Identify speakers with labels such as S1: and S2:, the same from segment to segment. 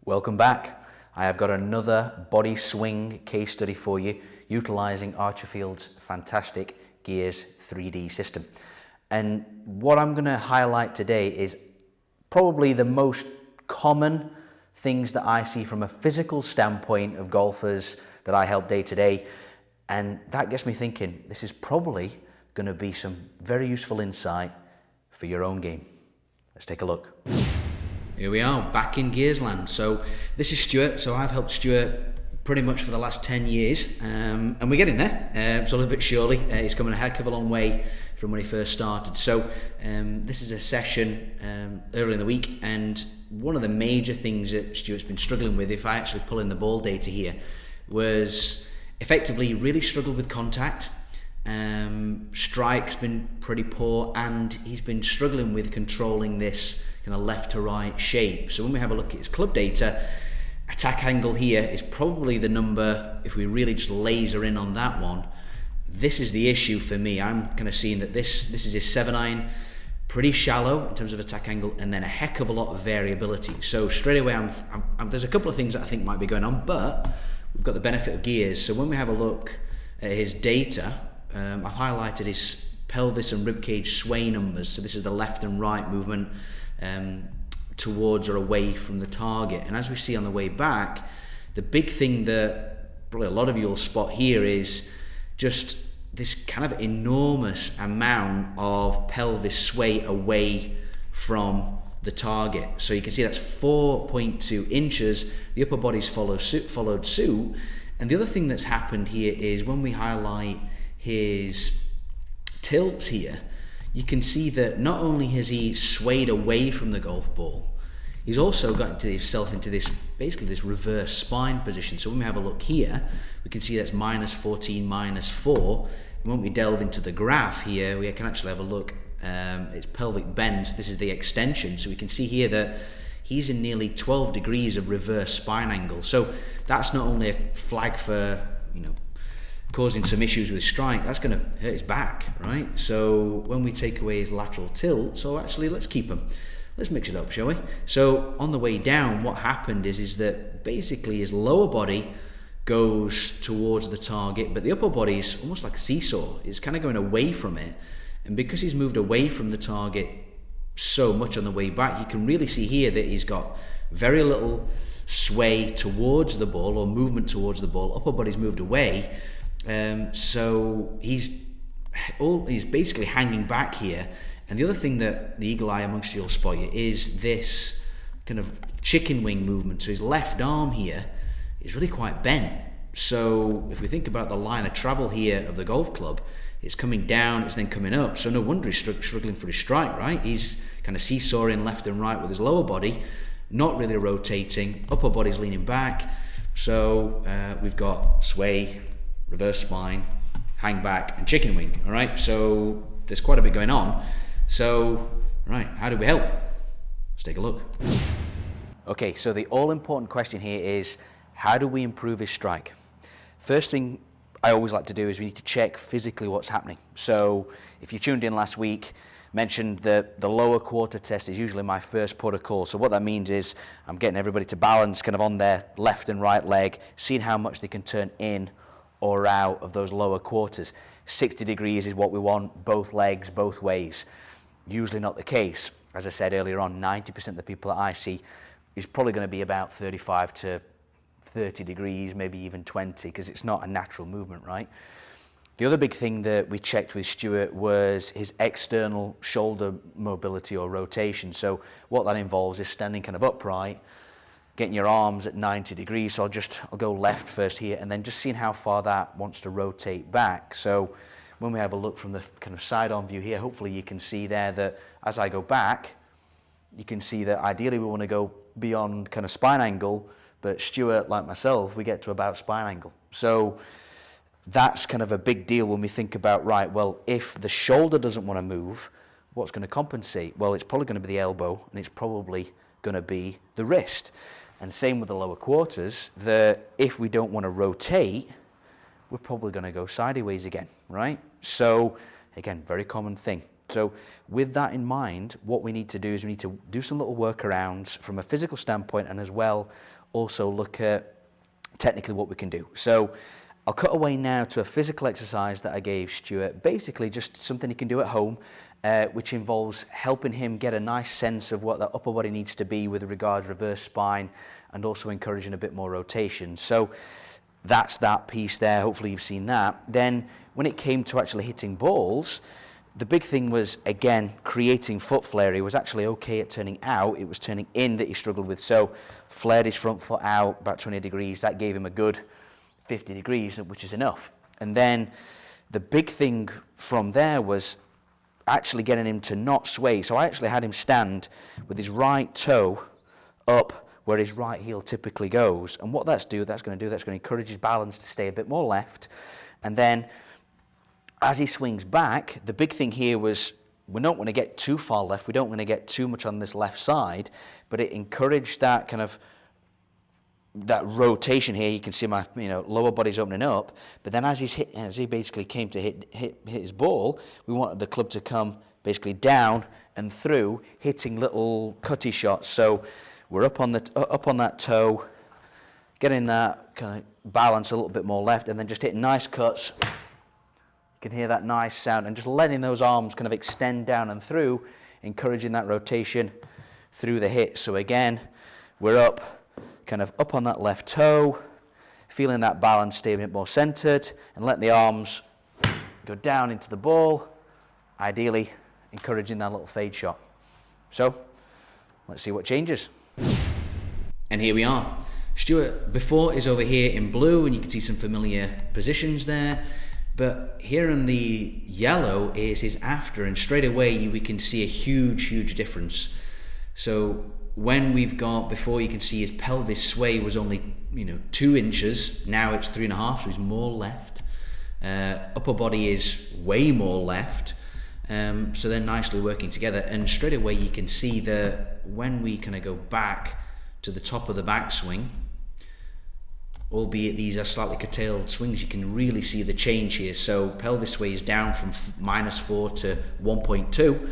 S1: Welcome back. I have got another body swing case study for you, utilizing Archerfield's fantastic Gears 3D system. And what I'm going to highlight today is probably the most common things that I see from a physical standpoint of golfers that I help day to day. And that gets me thinking, this is probably going to be some very useful insight for your own game. Let's take a look. Here we are, back in Gears land. So this is Stuart. So I've helped Stuart pretty much for the last 10 years, and we're getting there, slowly but surely. He's coming a heck of a long way from when he first started. So this is a session early in the week, and one of the major things that Stuart's been struggling with, if I actually pull in the ball data here, was effectively really struggled with contact. Strike's been pretty poor, and he's been struggling with controlling this kind of left to right shape. So when we have a look at his club data, attack angle here is probably the number, if we really just laser in on that one, this is the issue for me. I'm kind of seeing that this is his 7-iron, pretty shallow in terms of attack angle, and then a heck of a lot of variability. So straight away, there's a couple of things that I think might be going on, but we've got the benefit of Gears. So when we have a look at his data, I've highlighted his pelvis and ribcage sway numbers. So this is the left and right movement towards or away from the target. And as we see on the way back, the big thing that probably a lot of you will spot here is just this kind of enormous amount of pelvis sway away from the target. So you can see that's 4.2 inches. The upper body's followed suit. And the other thing that's happened here is when we highlight his tilts here, you can see that not only has he swayed away from the golf ball, he's also got himself into this, basically this reverse spine position. So when we have a look here, we can see that's -14, -4. And when we delve into the graph here, we can actually have a look. It's pelvic bend. This is the extension. So we can see here that he's in nearly 12 degrees of reverse spine angle. So that's not only a flag for, causing some issues with strike, that's going to hurt his back, right? So when we take away his lateral tilt, so actually let's keep him. Let's mix it up, shall we? So on the way down, what happened is that basically his lower body goes towards the target, but the upper body is almost like a seesaw. It's kind of going away from it. And because he's moved away from the target so much on the way back, you can really see here that he's got very little sway towards the ball or movement towards the ball. Upper body's moved away. So he's basically hanging back here. And the other thing that the eagle eye amongst you will spot you is this kind of chicken wing movement. So his left arm here is really quite bent. So if we think about the line of travel here of the golf club, it's coming down, it's then coming up. So no wonder he's struggling for his strike, right? He's kind of seesawing left and right with his lower body, not really rotating. Upper body's leaning back. So we've got sway, reverse spine, hang back, and chicken wing. All right, so there's quite a bit going on. So, right, how do we help? Let's take a look. Okay, so the all-important question here is, how do we improve his strike? First thing I always like to do is we need to check physically what's happening. So if you tuned in last week, mentioned that the lower quarter test is usually my first protocol. So what that means is I'm getting everybody to balance kind of on their left and right leg, seeing how much they can turn in or out of those lower quarters. 60 degrees is what we want, both legs, both ways. Usually not the case. As I said earlier on, 90% of the people that I see is probably going to be about 35 to 30 degrees, maybe even 20, because it's not a natural movement, right? The other big thing that we checked with Stuart was his external shoulder mobility or rotation. So what that involves is standing kind of upright, getting your arms at 90 degrees. So I'll go left first here, and then just seeing how far that wants to rotate back. So when we have a look from the kind of side-on view here, hopefully you can see there that as I go back, you can see that ideally we want to go beyond kind of spine angle, but Stuart, like myself, we get to about spine angle. So that's kind of a big deal when we think about, right, well, if the shoulder doesn't want to move, what's going to compensate? Well, it's probably going to be the elbow, and it's probably going to be the wrist. And same with the lower quarters, that if we don't want to rotate, we're probably going to go sideways again, right? So again, very common thing. So with that in mind, what we need to do is we need to do some little workarounds from a physical standpoint, and as well also look at technically what we can do. So I'll cut away now to a physical exercise that I gave Stuart, basically just something he can do at home, which involves helping him get a nice sense of what the upper body needs to be with regards to reverse spine, and also encouraging a bit more rotation. So that's that piece there. Hopefully you've seen that. Then when it came to actually hitting balls, the big thing was, again, creating foot flare. He was actually okay at turning out. It was turning in that he struggled with. So flared his front foot out about 20 degrees. That gave him a good 50 degrees, which is enough. And then the big thing from there was actually getting him to not sway. So I actually had him stand with his right toe up where his right heel typically goes. And what that's going to encourage his balance to stay a bit more left. And then as he swings back, the big thing here was we don't want to get too far left. We don't want to get too much on this left side, but it encouraged that kind of that rotation here. You can see my lower body's opening up, but then as he basically came to hit his ball, we wanted the club to come basically down and through, hitting little cutty shots. So we're up on that toe, getting that kind of balance a little bit more left, and then just hitting nice cuts. You can hear that nice sound, and just letting those arms kind of extend down and through, encouraging that rotation through the hit. So again, we're up, kind of up on that left toe, feeling that balance stay a bit more centered, and let the arms go down into the ball, ideally encouraging that little fade shot. So let's see what changes. And here we are. Stuart before is over here in blue, and you can see some familiar positions there. But here in the yellow is his after, and straight away we can see a huge difference. So when we've got, before you can see his pelvis sway was only 2 inches, now it's 3.5, so he's more left. Upper body is way more left, so they're nicely working together. And straight away you can see that when we kind of go back to the top of the backswing, albeit these are slightly curtailed swings, you can really see the change here. So pelvis sway is down from -4 to 1.2.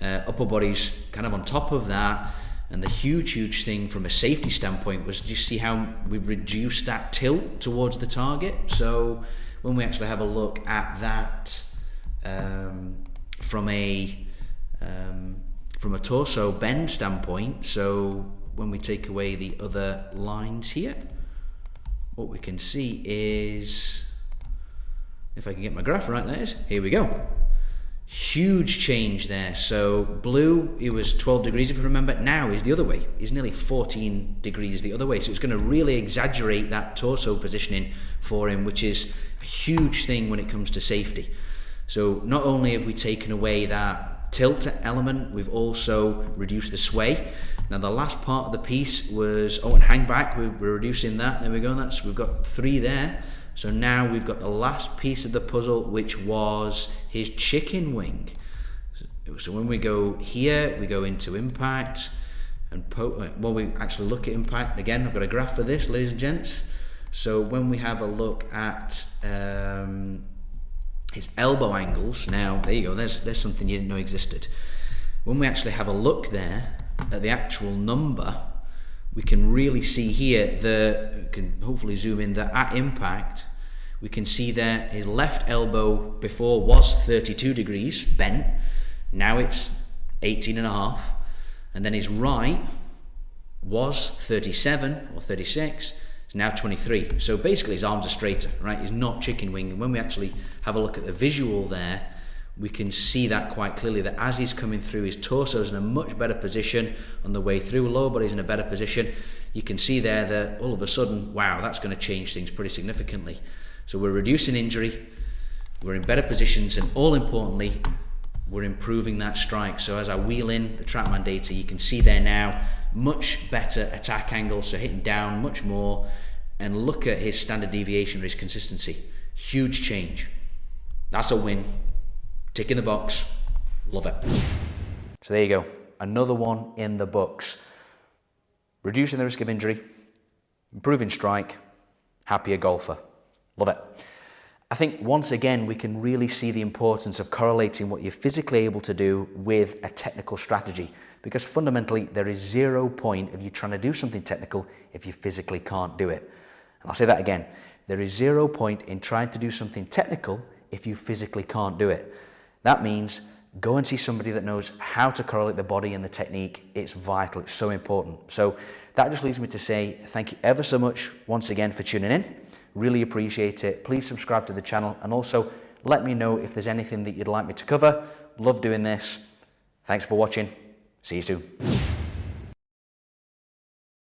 S1: Upper body's kind of on top of that. And the huge thing from a safety standpoint was just see how we've reduced that tilt towards the target. So when we actually have a look at that from a torso bend standpoint, so when we take away the other lines here, what we can see is, if I can get my graph right, there it is, here we go. Huge change there. So blue, it was 12 degrees if you remember, now is the other way. It's nearly 14 degrees the other way. So it's going to really exaggerate that torso positioning for him, which is a huge thing when it comes to safety. So not only have we taken away that tilt element, we've also reduced the sway. Now the last part of the piece was, and hang back, we're reducing that, there we go, we've got 3 there. So now we've got the last piece of the puzzle, which was his chicken wing. So when we go here, we go into impact, and we actually look at impact, again I've got a graph for this, ladies and gents. So when we have a look at his elbow angles, now there you go, there's something you didn't know existed. When we actually have a look there at the actual number, we can really see here, we can hopefully zoom in, that at impact we can see there his left elbow before was 32 degrees bent, now it's 18.5, and then his right was 37 or 36, it's now 23. So basically his arms are straighter, right? He's not chicken wing. And when we actually have a look at the visual there, we can see that quite clearly, that as he's coming through, his torso's in a much better position on the way through, lower body's in a better position. You can see there that all of a sudden, wow, that's going to change things pretty significantly. So we're reducing injury, we're in better positions, and all importantly, we're improving that strike. So as I wheel in the TrackMan data, you can see there now, much better attack angle, so hitting down much more, and look at his standard deviation or his consistency. Huge change. That's a win. Tick in the box. Love it. So there you go. Another one in the books. Reducing the risk of injury, improving strike, happier golfer. Love it. I think once again, we can really see the importance of correlating what you're physically able to do with a technical strategy, because fundamentally there is 0 point of you trying to do something technical if you physically can't do it. And I'll say that again. There is 0 point in trying to do something technical if you physically can't do it. That means go and see somebody that knows how to correlate the body and the technique. It's vital, it's so important. So that just leaves me to say thank you ever so much once again for tuning in. Really appreciate it. Please subscribe to the channel and also let me know if there's anything that you'd like me to cover. Love doing this. Thanks for watching. See you soon.